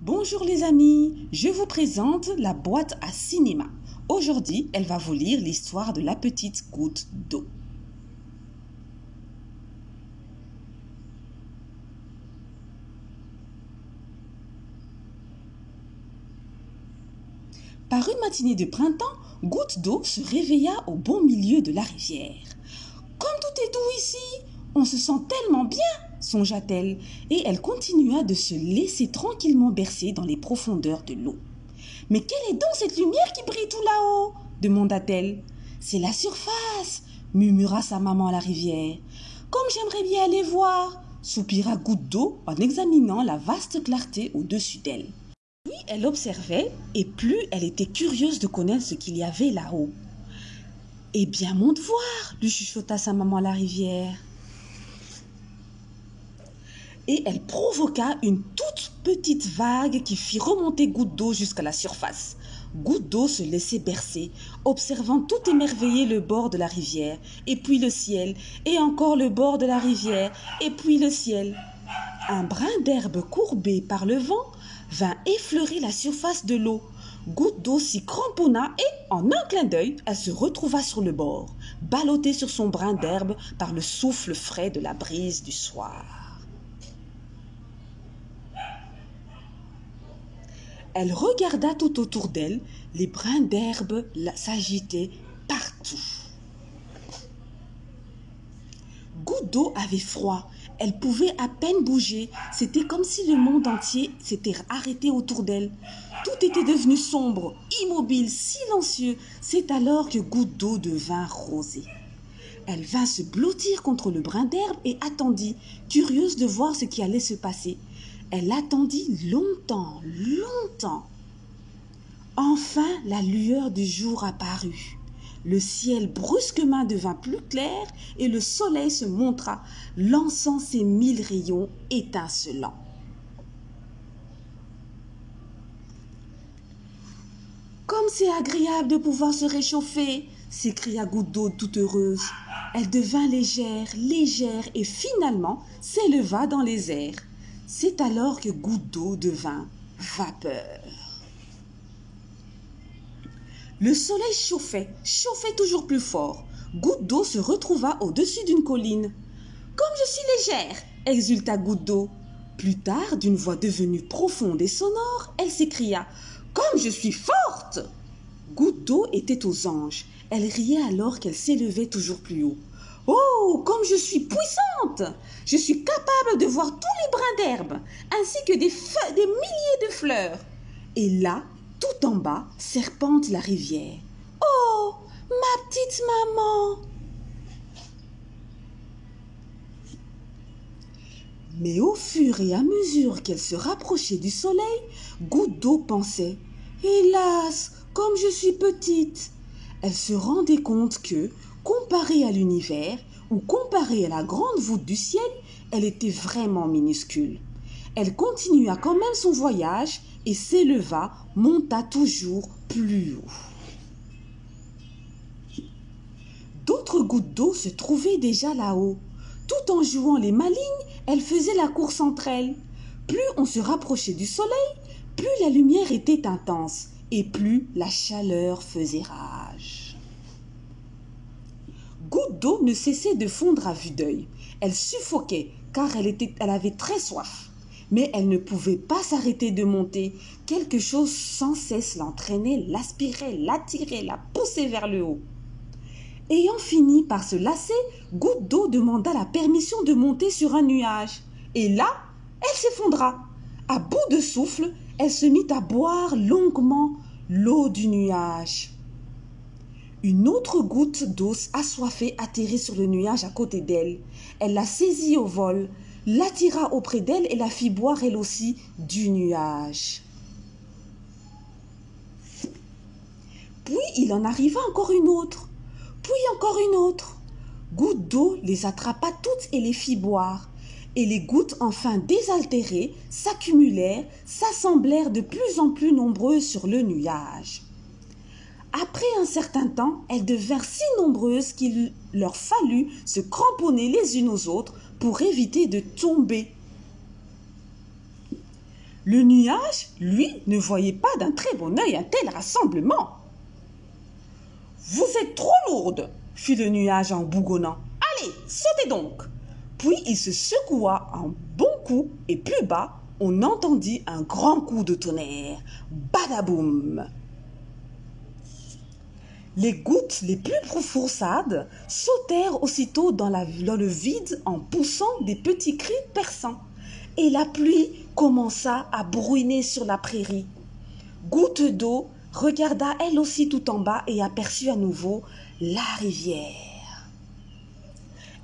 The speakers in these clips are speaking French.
Bonjour les amis, je vous présente la boîte à cinéma. Aujourd'hui, elle va vous lire l'histoire de la petite goutte d'eau. Par une matinée de printemps, Goutte d'eau se réveilla au beau milieu de la rivière. « Comme tout est doux ici, on se sent tellement bien !» songea-t-elle, et elle continua de se laisser tranquillement bercer dans les profondeurs de l'eau. « Mais quelle est donc cette lumière qui brille tout là-haut ?» demanda-t-elle. « C'est la surface !» murmura sa maman à la rivière. « Comme j'aimerais bien aller voir !» soupira Goutte d'eau en examinant la vaste clarté au-dessus d'elle. Plus elle observait, et plus elle était curieuse de connaître ce qu'il y avait là-haut. « Eh bien, monte voir !» lui chuchota sa maman à la rivière. Et elle provoqua une toute petite vague qui fit remonter Goutte d'eau jusqu'à la surface. Goutte d'eau se laissait bercer, observant tout émerveillé le bord de la rivière, et puis le ciel, et encore le bord de la rivière, et puis le ciel. Un brin d'herbe courbé par le vent vint effleurer la surface de l'eau. Goutte d'eau s'y cramponna et, en un clin d'œil, elle se retrouva sur le bord, ballottée sur son brin d'herbe par le souffle frais de la brise du soir. Elle regarda tout autour d'elle, les brins d'herbe s'agitaient partout. Goutte d'eau avait froid, elle pouvait à peine bouger, c'était comme si le monde entier s'était arrêté autour d'elle. Tout était devenu sombre, immobile, silencieux. C'est alors que Goutte d'eau devint rosée. Elle vint se blottir contre le brin d'herbe et attendit, curieuse de voir ce qui allait se passer. Elle attendit longtemps, longtemps. Enfin, la lueur du jour apparut. Le ciel brusquement devint plus clair et le soleil se montra, lançant ses 1000 rayons étincelants. « Comme c'est agréable de pouvoir se réchauffer !» s'écria Goutte d'eau toute heureuse. Elle devint légère, légère et finalement s'éleva dans les airs. C'est alors que Goutte d'eau devint vapeur. Le soleil chauffait, chauffait toujours plus fort. Goutte d'eau se retrouva au-dessus d'une colline. « Comme je suis légère !» exulta Goutte d'eau. Plus tard, d'une voix devenue profonde et sonore, elle s'écria « Comme je suis forte !» Goutte d'eau était aux anges. Elle riait alors qu'elle s'élevait toujours plus haut. « Oh, comme je suis puissante! Je suis capable de voir tous les brins d'herbe, ainsi que des milliers de fleurs. » Et là, tout en bas, serpente la rivière. « Oh, ma petite maman !» Mais au fur et à mesure qu'elle se rapprochait du soleil, Goutte d'eau pensait « Hélas, comme je suis petite !» Elle se rendait compte que, comparée à l'univers ou comparée à la grande voûte du ciel, elle était vraiment minuscule. Elle continua quand même son voyage et s'éleva, monta toujours plus haut. D'autres gouttes d'eau se trouvaient déjà là-haut. Tout en jouant les malignes, elles faisaient la course entre elles. Plus on se rapprochait du soleil, plus la lumière était intense et plus la chaleur faisait rage. Goutte d'eau ne cessait de fondre à vue d'œil. Elle suffoquait car elle avait très soif. Mais elle ne pouvait pas s'arrêter de monter. Quelque chose sans cesse l'entraînait, l'aspirait, l'attirait, la poussait vers le haut. Ayant fini par se lasser, Goutte d'eau demanda la permission de monter sur un nuage. Et là, elle s'effondra. À bout de souffle, elle se mit à boire longuement l'eau du nuage. Une autre goutte d'eau assoiffée atterrit sur le nuage à côté d'elle. Elle la saisit au vol, l'attira auprès d'elle et la fit boire elle aussi du nuage. Puis il en arriva encore une autre, puis encore une autre. Goutte d'eau les attrapa toutes et les fit boire. Et les gouttes enfin désaltérées s'accumulèrent, s'assemblèrent de plus en plus nombreuses sur le nuage. Après un certain temps, elles devinrent si nombreuses qu'il leur fallut se cramponner les unes aux autres pour éviter de tomber. Le nuage, lui, ne voyait pas d'un très bon œil un tel rassemblement. « Vous êtes trop lourde !» fit le nuage en bougonnant. « Allez, sautez donc !» Puis il se secoua un bon coup et plus bas, on entendit un grand coup de tonnerre. Badaboum! Les gouttes les plus maussades sautèrent aussitôt dans le vide en poussant des petits cris perçants. Et la pluie commença à bruiner sur la prairie. Goutte d'eau regarda elle aussi tout en bas et aperçut à nouveau la rivière.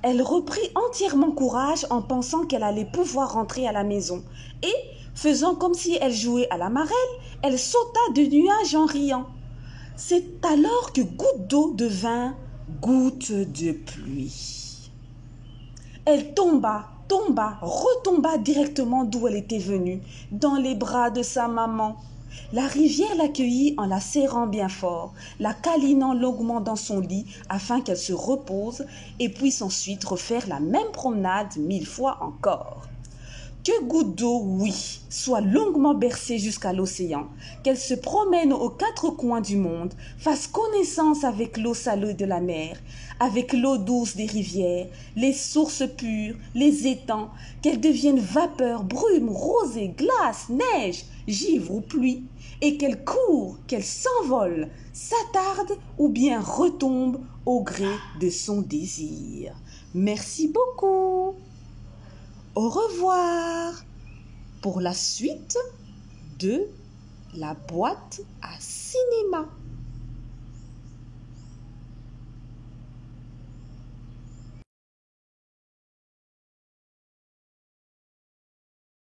Elle reprit entièrement courage en pensant qu'elle allait pouvoir rentrer à la maison. Et, faisant comme si elle jouait à la marelle, elle sauta de nuage en riant. C'est alors que goutte d'eau devint goutte de pluie. Elle retomba directement d'où elle était venue, dans les bras de sa maman. La rivière l'accueillit en la serrant bien fort, la câlinant longuement dans son lit afin qu'elle se repose et puisse ensuite refaire la même promenade 1000 fois encore. Que goutte d'eau, oui, soit longuement bercée jusqu'à l'océan, qu'elle se promène aux 4 coins du monde, fasse connaissance avec l'eau salée de la mer, avec l'eau douce des rivières, les sources pures, les étangs, qu'elle devienne vapeur, brume, rosée, glace, neige, givre ou pluie, et qu'elle court, qu'elle s'envole, s'attarde ou bien retombe au gré de son désir. Merci beaucoup. Au revoir pour la suite de la boîte à cinéma.